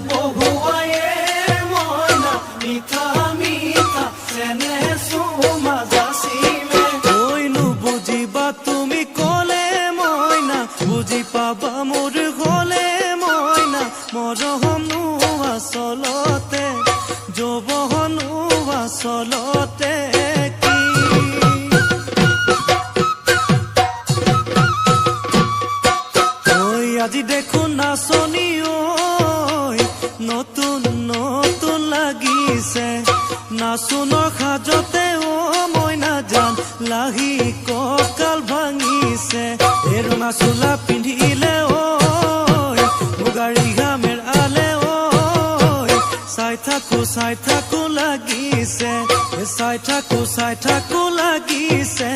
বহুৱায়ে মইনা মিঠা মিঠা চেনে চুমা যাচিলে কৈনো বুজিবা তুমি কলে মইনা বুজি পাবা মোৰ গলে মইনা মৰমনো আচলতে যৌৱনো আচলতে কি ঐ আজি দেখোন নাচনি ঐ নতুন নতুন লাগিছে নাচোনৰ সাজতে অ মইনা জান লাহি কঁকাল ভাঙিছে এই ৰঙা চোলা পিন্ধিলে ঐ মুগাৰী ঘামেৰ আলে ঐ চাই থাকো লাগিছে চাই থাকো লাগিছে